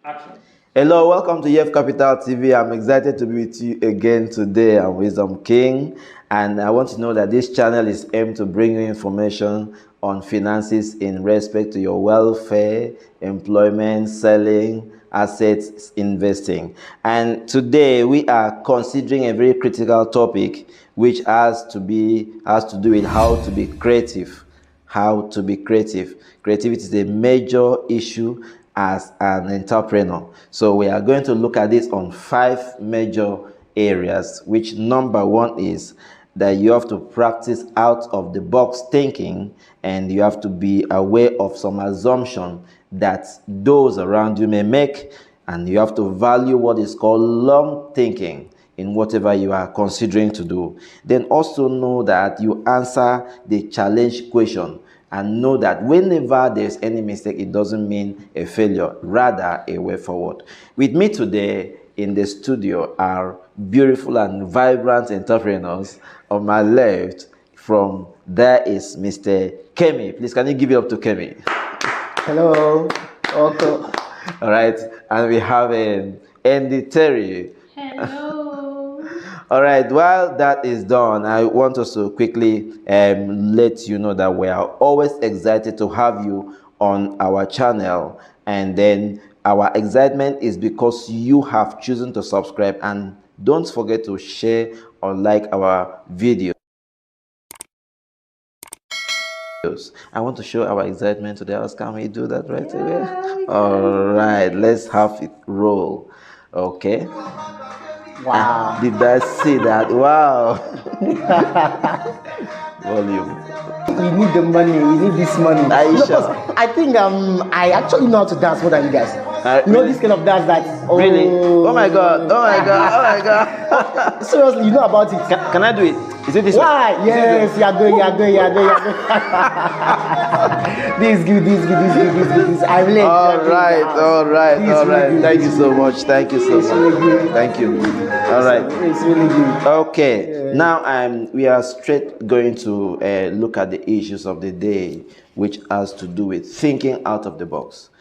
Action. Hello, welcome to EF Capital TV. I'm excited to be with you again today. I'm Wisdom King, and I want to know that this channel is aimed to bring you information on finances in respect to your welfare, employment, selling, assets, investing. And today we are considering a very critical topic which has to do with how to be creative. How to be creative. Creativity is a major issue as an entrepreneur. So we are going to look at this on 5 major areas, which number 1 is that you have to practice out of the box thinking, and you have to be aware of some assumption that those around you may make, and you have to value what is called long thinking in whatever you are considering to do. Then also know that you answer the challenge question, and know that whenever there's any mistake, it doesn't mean a failure, rather a way forward. With me today in the studio are beautiful and vibrant entrepreneurs. On my left, from there is Mr. Kemi. Please, can you give it up to Kemi? Hello. Welcome. All right, and we have Andy Terry. Hello. All right, while that is done, I want us to quickly let you know that we are always excited to have you on our channel, and then our excitement is because you have chosen to subscribe, and don't forget to share or like our videos. I want to show our excitement today. Can we do that right away? All right, let's have it roll. Okay. Wow. Did I see that? Wow. Volume. We need the money. We need this money. Are you No, sure? 'cause I think I actually know how to dance more than you guys. You know really? this kind of dance that. Oh. Really? Oh my god. Oh my god. Oh my god. Seriously, you know about it. Can I do it? Is it this Why? way? Yes, you are good. This is good. This is good. I really enjoy All doing right. that. All right. This is All really right. good. Thank you so much. Thank you so It's really much. good. Thank you. All right. It's really good. Okay, now we are straight going to look at the issues of the day, which has to do with thinking out of the box.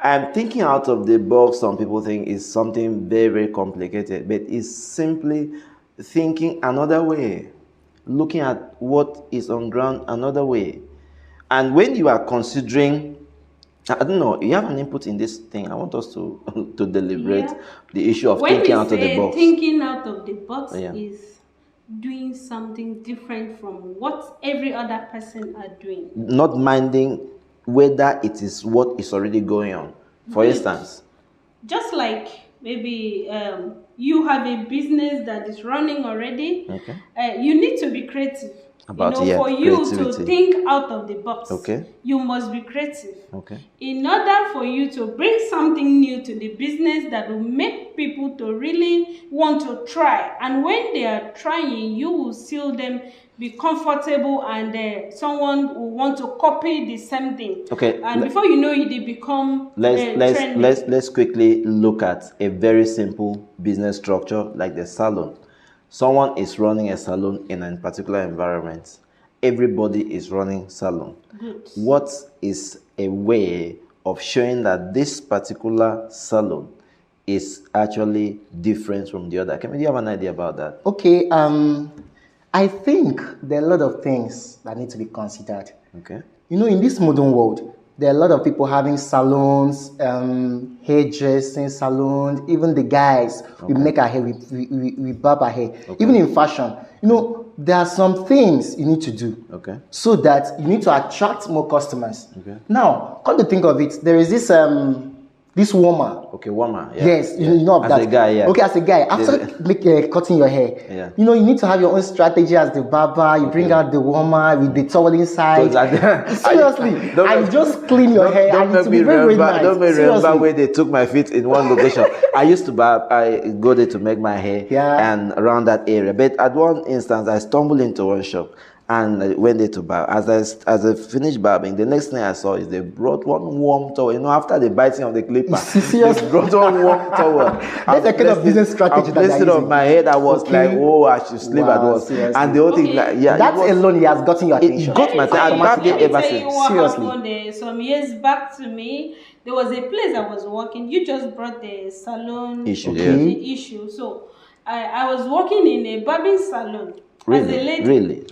And thinking out of the box, some people think is something very, very complicated, but it's simply thinking another way, looking at what is on ground another way. And when you are considering, I don't know, you have an input in this thing. I want us to deliberate the issue of thinking out of the box. Thinking out of the box Yeah. is doing something different from what every other person are doing. Not minding whether it is what is already going on. For Good. instance, Just like maybe you have a business that is running already, okay, you need to be creative. About, you know, yeah, for you to creativity. think out of the box, Okay. you must be creative. okay, In order for you to bring something new to the business that will make people to really want to try, and when they are trying, you will see them be comfortable, and someone will want to copy the same thing. okay. And before you know it, they become trendy. Let's quickly look at a very simple business structure like the salon. Someone is running a salon in a particular environment. Everybody is running salon. Good. What is a way of showing that this particular salon is actually different from the other? Do you have an idea about that? Okay. I think there are a lot of things that need to be considered. Okay. You know, in this modern world, there are a lot of people having salons, hairdressing salons. Even the guys, we make our hair, we barb our hair. Okay. Even in fashion, you know, there are some things you need to do. Okay. So that you need to attract more customers. Okay. Now, come to think of it, there is this woman. Okay, woman. Yeah. Yes, yeah. you know of As that. a guy, yeah. Okay, as a guy, after cutting your hair, Yeah. you know, you need to have your own strategy as the barber. You bring out the woman with the towel inside. Seriously, and just clean your hair, and it will be very, very nice. Don't me remember Seriously. when they took my feet in one location. I used to go there to make my hair, Yeah. and around that area. But at one instance, I stumbled into one shop, and I went there to barb. As I finished barbing, the next thing I saw is they brought one warm towel. You know, after the biting of the clipper, they brought one warm towel. That's the kind of business strategy I that placed they're it on using. my head. I was Okay. like, oh, I should sleep at Wow, once. seriously. And the whole thing, Okay. like, yeah, That alone, he has gotten your attention. it got my attention. I barbed it Let me ever tell you since. what Seriously. happened some years back to me. There was a place I was working. You just brought the salon Issue, Okay. the issue. So I was working in a barbing salon as a lady.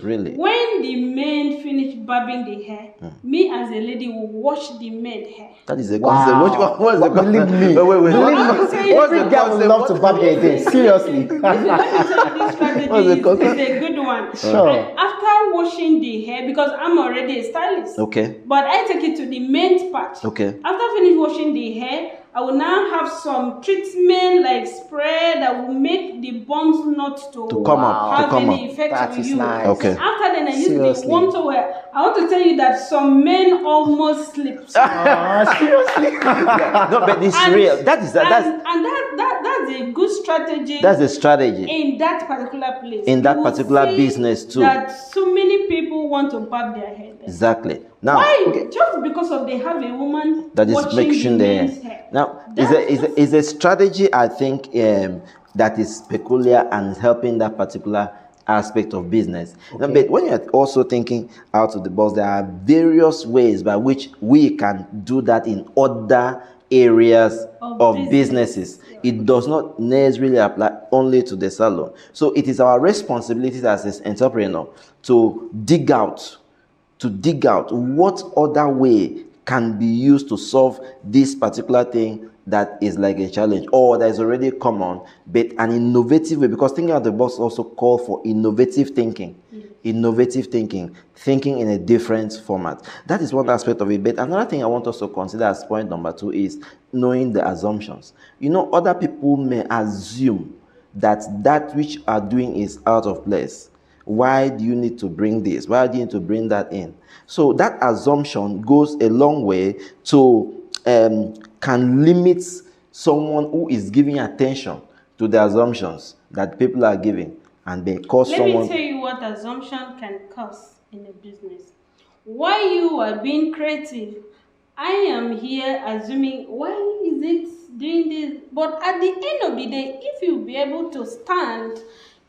Really. When the men finished barbing the hair, me as a lady will wash the men hair. That is a Wow. concept. What's the Believe concept? me. Wait. Believe What's me. the Every guy would concept? love to barb hair again. Seriously. Let me tell you this strategy What's the is concept? a good one. Sure. And after washing the hair, because I'm already a stylist, Okay. but I take it to the men's part. Okay. After finish washing the hair, I will now have some treatment like spray that will make the buns not to come up, to have come any up. effect That on is you. nice. Okay. After then, I use the Seriously. warm towel. I want to tell you that some men almost sleep. Seriously. No, but it's And- real. That's that's a good strategy. the strategy. In that particular place, In that you will particular see business too. that so many people want to barb their hair there. Exactly. Now, Why? Just because of they have a woman that is watching making the the men's hair. now That's is a strategy I think that is peculiar and is helping that particular aspect of business. Now, but when you're also thinking out of the box, there are various ways by which we can do that in other areas of businesses. It does not necessarily apply only to the salon. So it is our responsibility as an entrepreneur to dig out what other way can be used to solve this particular thing that is like a challenge or that is already common, but an innovative way, because thinking out of the box also call for innovative thinking. Thinking in a different format. That is one aspect of it. But another thing I want us to consider as point number 2 is knowing the assumptions. You know, other people may assume that which you are doing is out of place. Why do you need to bring this? Why do you need to bring that in? So that assumption goes a long way to can limit someone who is giving attention to the assumptions that people are giving, and they cause Let someone. me tell you what assumption can cause in a business. While you are being creative, I am here assuming why is it doing this? But at the end of the day, if you be able to stand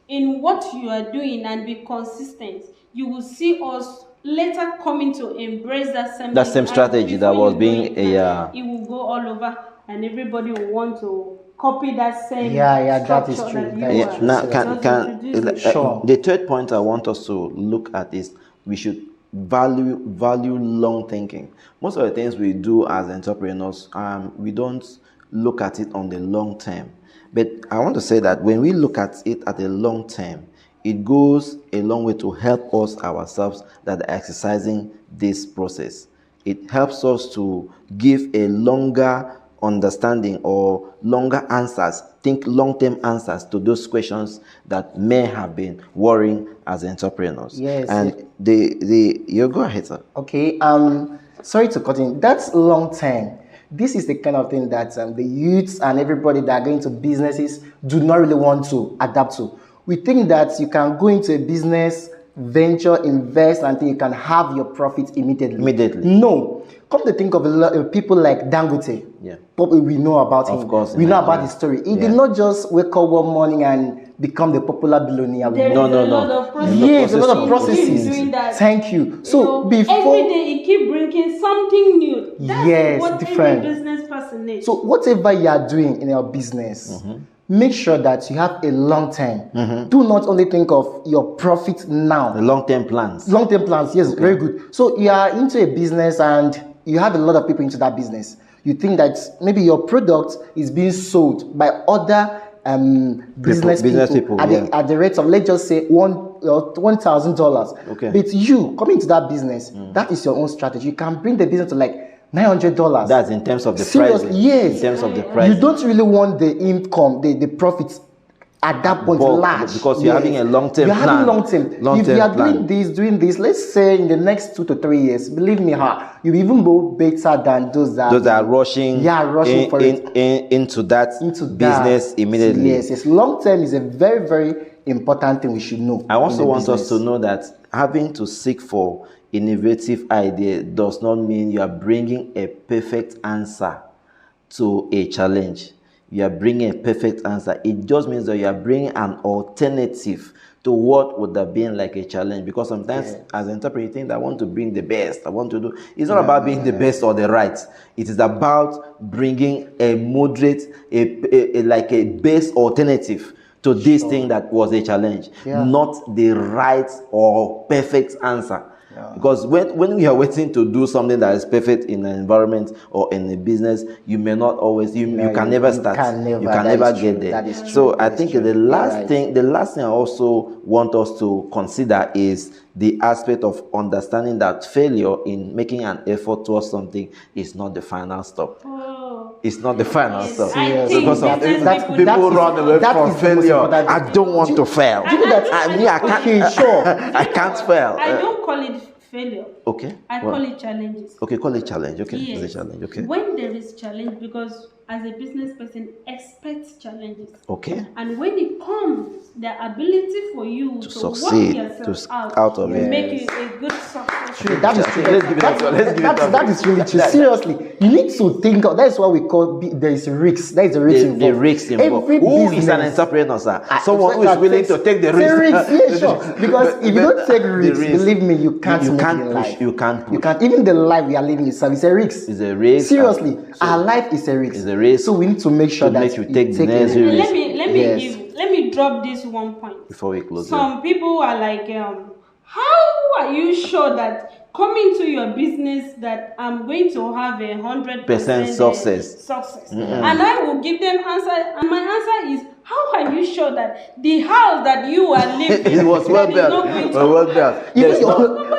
in what you are doing and be consistent, you will see us later coming to embrace that same strategy that was being it will go all over and everybody will want to copy that same that is structure true. that That you is are true. Now, just introducing. Sure. the third point I want us to look at is we should value long thinking. Most of the things we do as entrepreneurs, we don't look at it on the long term. But I want to say that when we look at it at the long term, it goes a long way to help us ourselves that are exercising this process. It helps us to give a longer understanding or longer answers, think long-term answers to those questions that may have been worrying as entrepreneurs. Yes. And you go ahead, sir. Okay. Sorry to cut in. That's long term. This is the kind of thing that the youths and everybody that are going to businesses do not really want to adapt to. We think that you can go into a business, venture, invest, and you can have your profit immediately. No. Come to think of a lot of people like Dangote. Yeah. Probably we know about him. Of course, we know about Nigeria. his story. He Yeah. did not just wake up one morning and become the popular billionaire. There is No. a lot of process. Yes, a lot of He keeps processes. doing that. Thank you. So You know, before every day he keep bringing something new. That's Yes, what different. every business person needs. So whatever you are doing in your business, make sure that you have a long term. Do not only think of your profit now. The long-term plans. Long-term plans, yes, very good. So you are into a business and you have a lot of people into that business. You think that maybe your product is being sold by other business people at the rate of, let's just say, $1,000. Okay. But you coming to that business, that is your own strategy. You can bring the business to like $900. That's in terms of the Seriously, pricing. yes. In terms of the pricing. You don't really want the income, the profits at that point bulk, large, because you're having a long-term You're plan. having long-term. If Long-term you are plan. doing this, let's say in the next 2 to 3 years, believe me, you even go better than those that are rushing, rushing for it into that business that. immediately. Yes. Long-term is a very, very important thing we should know. I also want us to know that having to seek for innovative idea does not mean you are bringing a perfect answer to a challenge. You are bringing a perfect answer. It just means that you are bringing an alternative to what would have been like a challenge. Because sometimes as an entrepreneur, you think that I want to bring the best. I want to do. It's not about being the best or the right. It is about bringing a moderate, like a base alternative to this thing that was a challenge, not the right or perfect answer. Because when we are waiting to do something that is perfect in an environment or in a business, you may not always, you can never start. You can never get there. So I think the last thing I also want us to consider is the aspect of understanding that failure in making an effort towards something is not the final stop. It's not the final stop. Because people run away from failure. I don't want to fail. I can't fail. I don't call it failure. Okay. I call it challenges. Okay, call it challenge. Okay, yes. It's a challenge. Okay. When there is challenge, because as a business person, expect challenges. Okay. And when it comes, the ability for you to succeed, work yourself out of it, make it a good success. True. That is true. Let's give it up. That is really true. Seriously, you need to think of. That's what we call. There is risk. There is a risk involved. The risk involved. Who is an entrepreneur, sir? Someone who is willing to take the risk. Yeah, sure. Because if you don't take risks, believe me, you can't push. You can't push. Even the life we are living itself is a risk. It's a risk. Seriously, our life is a risk. It's a risk. So we need to make sure that you take the necessary risk. Let me drop this one point before we close. Some people are like, how are you sure that coming to your business that I'm going to have 100% success? And I will give them answer, and my answer is, how are you sure that the house that you are living it was well built?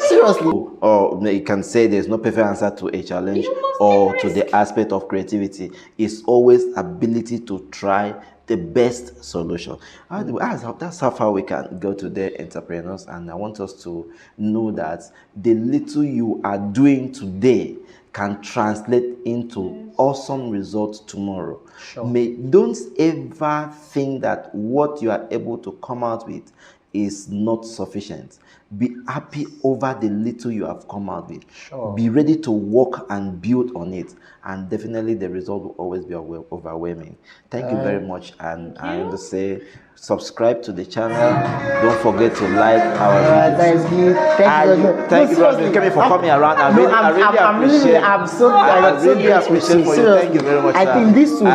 Seriously. Or you can say there's no perfect answer to a challenge or to the aspect of creativity. It's always ability to try the best solution. That's how far we can go today, entrepreneurs. And I want us to know that the little you are doing today can translate into awesome results tomorrow. Sure. Don't ever think that what you are able to come out with is not sufficient. Be happy over the little you have come out with. Sure. Be ready to work and build on it, and definitely the result will always be overwhelming. Thank you very much, and I want to say subscribe to the channel. Don't forget to like our videos. Thank you. Thank you very much for coming around. I really appreciate. I'm so I really appreciate for you. Thank you very much. I think this will